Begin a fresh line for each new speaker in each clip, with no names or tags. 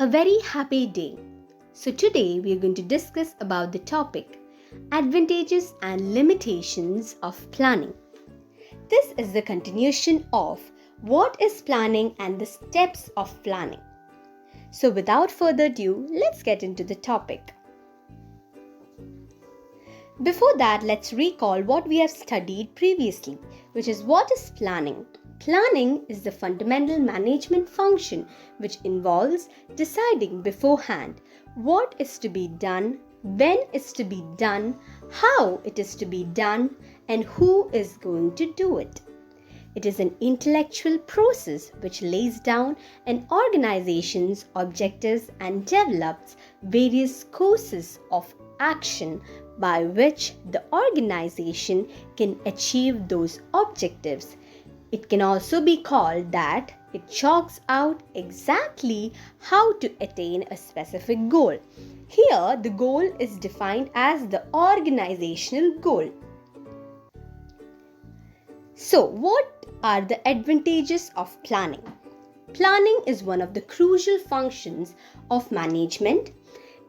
A very happy day. So today we are going to discuss about the topic advantages and limitations of planning. This is the continuation of what is planning and the steps of planning. So without further ado, let's get into the topic. Before that, let's recall what we have studied previously, which is what is planning. Planning is the fundamental management function which involves deciding beforehand what is to be done, when is to be done, how it is to be done, and who is going to do it. It is an intellectual process which lays down an organization's objectives and develops various courses of action by which the organization can achieve those objectives. It can also be called that it chalks out exactly how to attain a specific goal. Here, the goal is defined as the organizational goal. So, what are the advantages of planning? Planning is one of the crucial functions of management.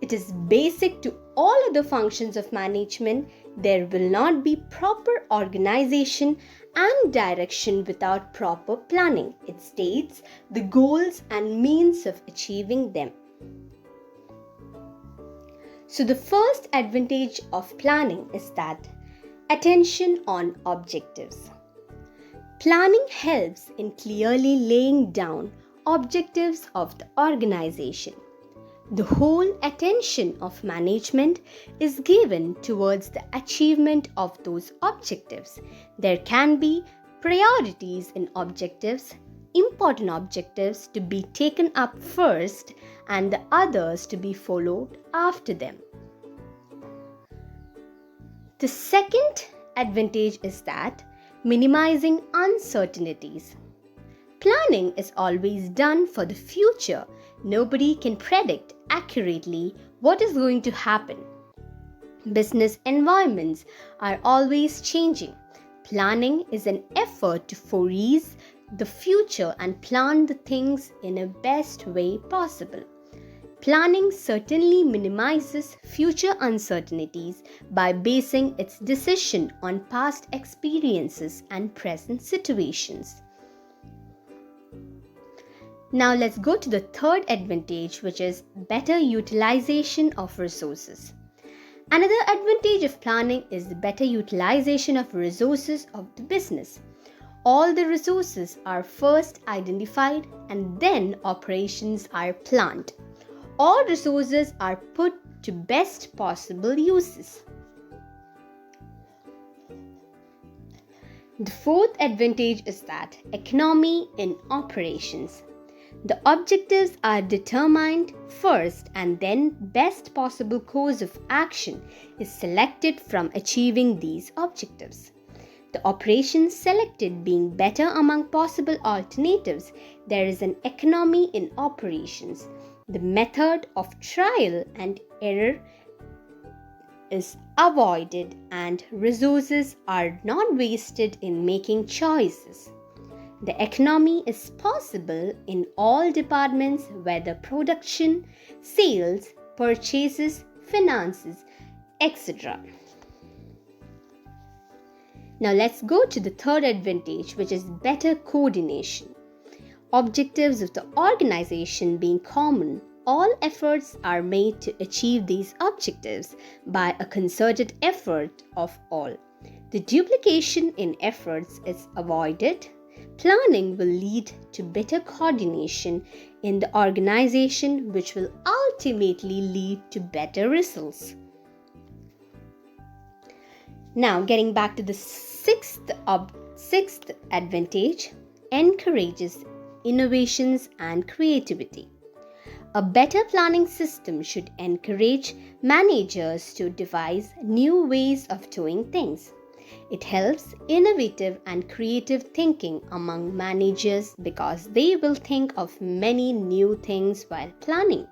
It is basic to all other functions of management. There will not be proper organization and direction without proper planning. It states the goals and means of achieving them. So the first advantage of planning is that attention on objectives. Planning helps in clearly laying down objectives of the organization. The whole attention of management is given towards the achievement of those objectives. There can be priorities in objectives, important objectives to be taken up first and the others to be followed after them. The second advantage is that minimizing uncertainties. Planning is always done for the future. Nobody can predict accurately what is going to happen. Business environments are always changing. Planning is an effort to foresee the future and plan the things in a best way possible. Planning certainly minimizes future uncertainties by basing its decision on past experiences and present situations. Now let's go to the third advantage, which is better utilization of resources. Another advantage of planning is the better utilization of resources of the business. All the resources are first identified and then operations are planned. All resources are put to best possible uses. The fourth advantage is that economy in operations. The objectives are determined first and then best possible course of action is selected from achieving these objectives. The operations selected being better among possible alternatives, there is an economy in operations. The method of trial and error is avoided and resources are not wasted in making choices. The economy is possible in all departments, whether production, sales, purchases, finances, etc. Now let's go to the third advantage, which is better coordination. Objectives of the organization being common, all efforts are made to achieve these objectives by a concerted effort of all. The duplication in efforts is avoided. Planning will lead to better coordination in the organization, which will ultimately lead to better results. Now, getting back to the sixth advantage, encourages innovations and creativity. A better planning system should encourage managers to devise new ways of doing things. It helps innovative and creative thinking among managers because they will think of many new things while planning.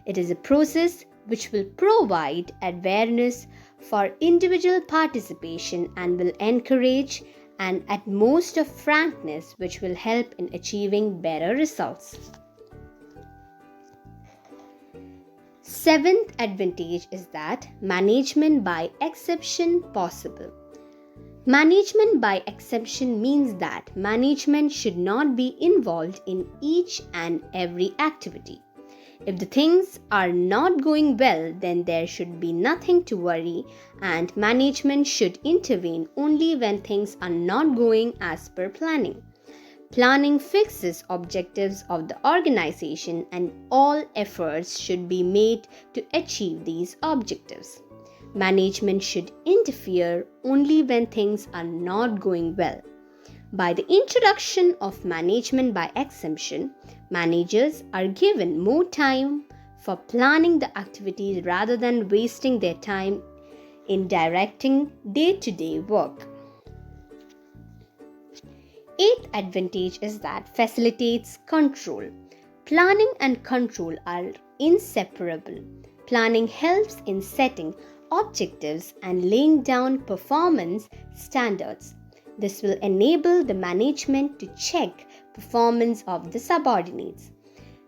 It is a process which will provide awareness for individual participation and will encourage an utmost of frankness which will help in achieving better results. Seventh advantage is that management by exception possible. Management by exception means that management should not be involved in each and every activity. If the things are not going well, then there should be nothing to worry, and management should intervene only when things are not going as per planning. Planning fixes objectives of the organization, and all efforts should be made to achieve these objectives. Management should interfere only when things are not going well. By the introduction of management by exemption, managers are given more time for planning the activities rather than wasting their time in directing day-to-day work. Eighth advantage is that facilitates control. Planning and control are inseparable. Planning helps in setting objectives and laying down performance standards. This will enable the management to check performance of the subordinates.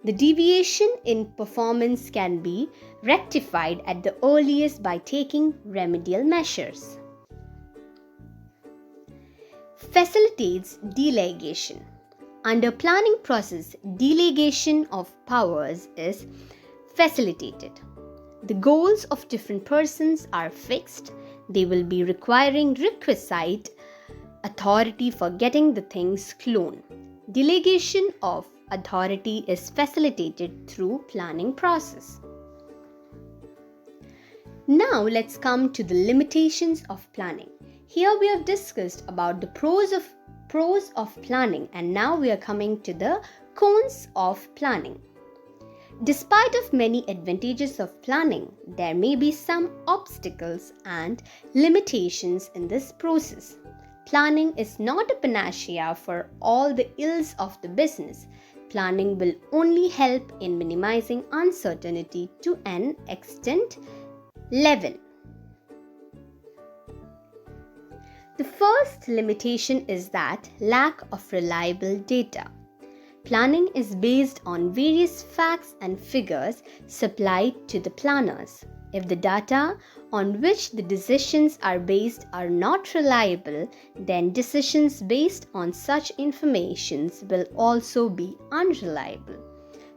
The deviation in performance can be rectified at the earliest by taking remedial measures. Facilitates delegation. Under planning process, delegation of powers is facilitated. The goals of different persons are fixed. They will be requiring requisite authority for getting the things clone. Delegation of authority is facilitated through planning process. Now let's come to the limitations of planning. Here we have discussed about the pros of planning, and now we are coming to the cons of planning. Despite of many advantages of planning, there may be some obstacles and limitations in this process. Planning is not a panacea for all the ills of the business. Planning will only help in minimizing uncertainty to an extent level. The first limitation is that lack of reliable data. Planning is based on various facts and figures supplied to the planners. If the data on which the decisions are based are not reliable, then decisions based on such information will also be unreliable.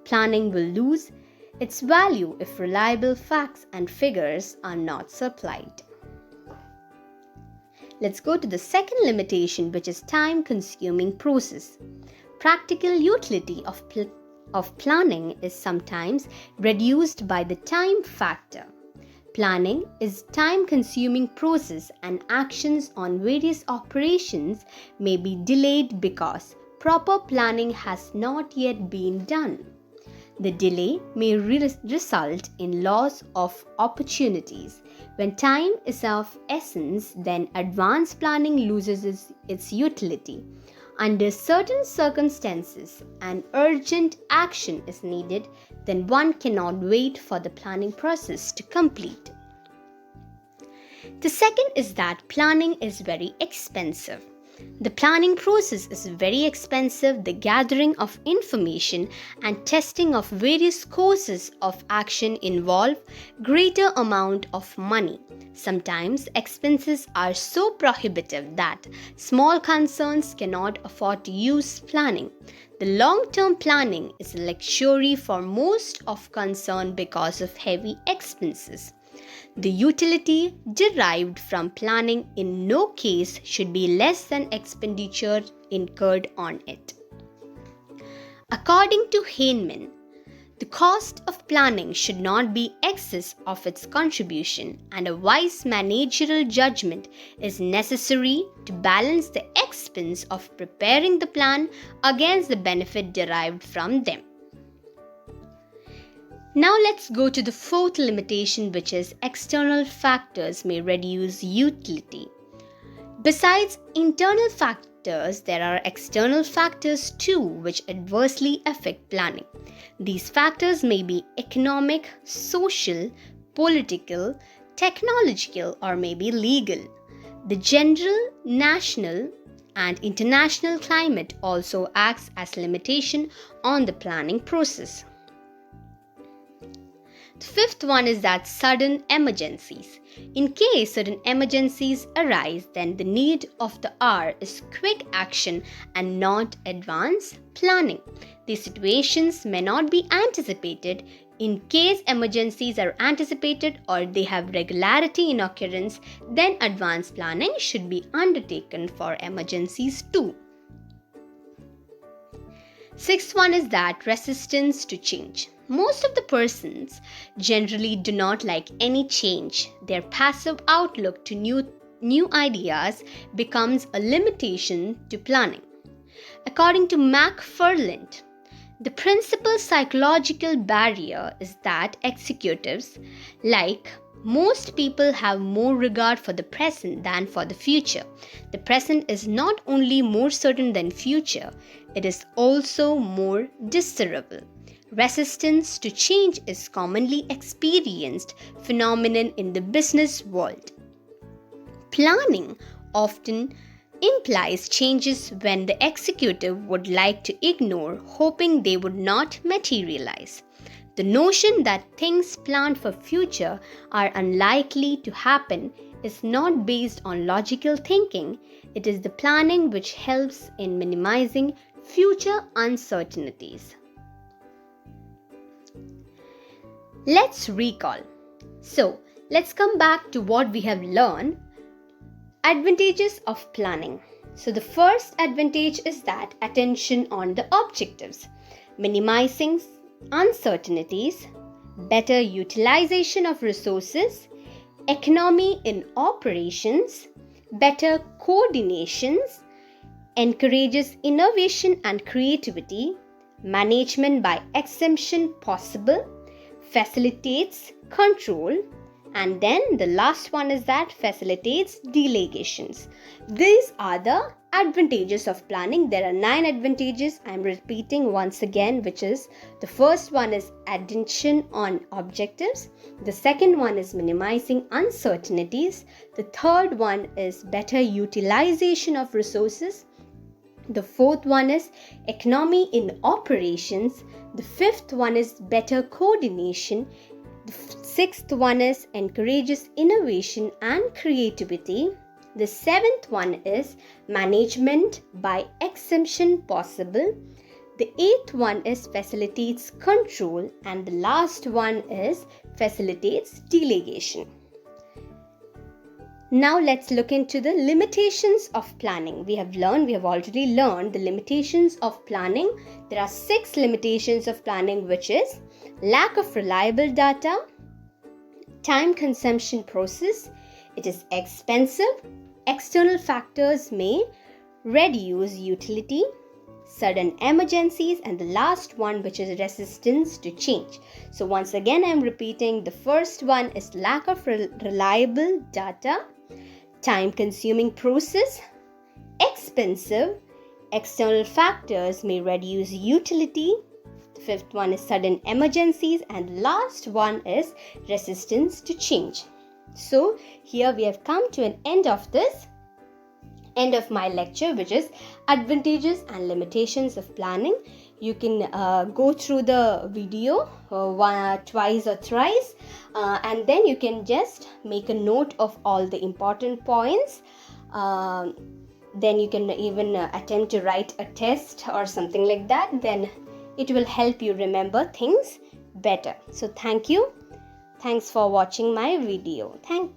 Planning will lose its value if reliable facts and figures are not supplied. Let's go to the second limitation, which is time-consuming process. Practical utility of planning is sometimes reduced by the time factor. Planning is time-consuming process, and actions on various operations may be delayed because proper planning has not yet been done. The delay may result in loss of opportunities. When time is of essence, then advanced planning loses its utility. Under certain circumstances, an urgent action is needed, then one cannot wait for the planning process to complete. The second is that planning is very expensive. The planning process is very expensive. The gathering of information and testing of various courses of action involve greater amount of money. Sometimes expenses are so prohibitive that small concerns cannot afford to use planning. The long-term planning is a luxury for most of concern because of heavy expenses. The utility derived from planning in no case should be less than expenditure incurred on it. According to Heinemann, the cost of planning should not be excess of its contribution, and a wise managerial judgment is necessary to balance the expense of preparing the plan against the benefit derived from them. Now let's go to the fourth limitation, which is external factors may reduce utility. Besides internal factors, there are external factors too which adversely affect planning. These factors may be economic, social, political, technological, or maybe legal. The general, national, and international climate also acts as limitation on the planning process. The fifth one is that sudden emergencies. In case sudden emergencies arise, then the need of the hour is quick action and not advanced planning. These situations may not be anticipated. In case emergencies are anticipated or they have regularity in occurrence, then advanced planning should be undertaken for emergencies too. Sixth one is that resistance to change. Most of the persons generally do not like any change. Their passive outlook to new ideas becomes a limitation to planning. According to McFarland, the principal psychological barrier is that executives, like most people, have more regard for the present than for the future. The present is not only more certain than future, it is also more desirable. Resistance to change is commonly experienced phenomenon in the business world. Planning often implies changes when the executive would like to ignore, hoping they would not materialize. The notion that things planned for future are unlikely to happen is not based on logical thinking. It is the planning which helps in minimizing future uncertainties. Let's recall. So, let's come back to what we have learned. Advantages of planning. So, the first advantage is that attention on the objectives, minimizing uncertainties, better utilization of resources, economy in operations, better coordinations, encourages innovation and creativity, management by exemption possible, facilitates control, and then the last one is that facilitates delegations. These are the advantages of planning. There are 9 advantages. I am repeating once again, which is the first one is attention on objectives. The second one is minimizing uncertainties. The third one is better utilization of resources. The fourth one is economy in operations. The fifth one is better coordination. The sixth one is encourages innovation and creativity. The seventh one is management by exemption possible. The eighth one is facilitates control, and the last one is facilitates delegation. Now let's look into the limitations of planning. We have already learned the limitations of planning. There are 6 limitations of planning, which is lack of reliable data, time consumption process, it is expensive, external factors may reduce utility, sudden emergencies, and the last one, which is resistance to change. So once again, I am repeating, the first one is lack of reliable data, time consuming process, expensive, external factors may reduce utility, the fifth one is sudden emergencies, and last one is resistance to change. So here we have come to an end of my lecture, which is advantages and limitations of planning. You can go through the video twice or thrice, and then you can just make a note of all the important points. Then you can even attempt to write a test or something like that. Then it will help you remember things better. So thank you. Thanks for watching my video. Thank you.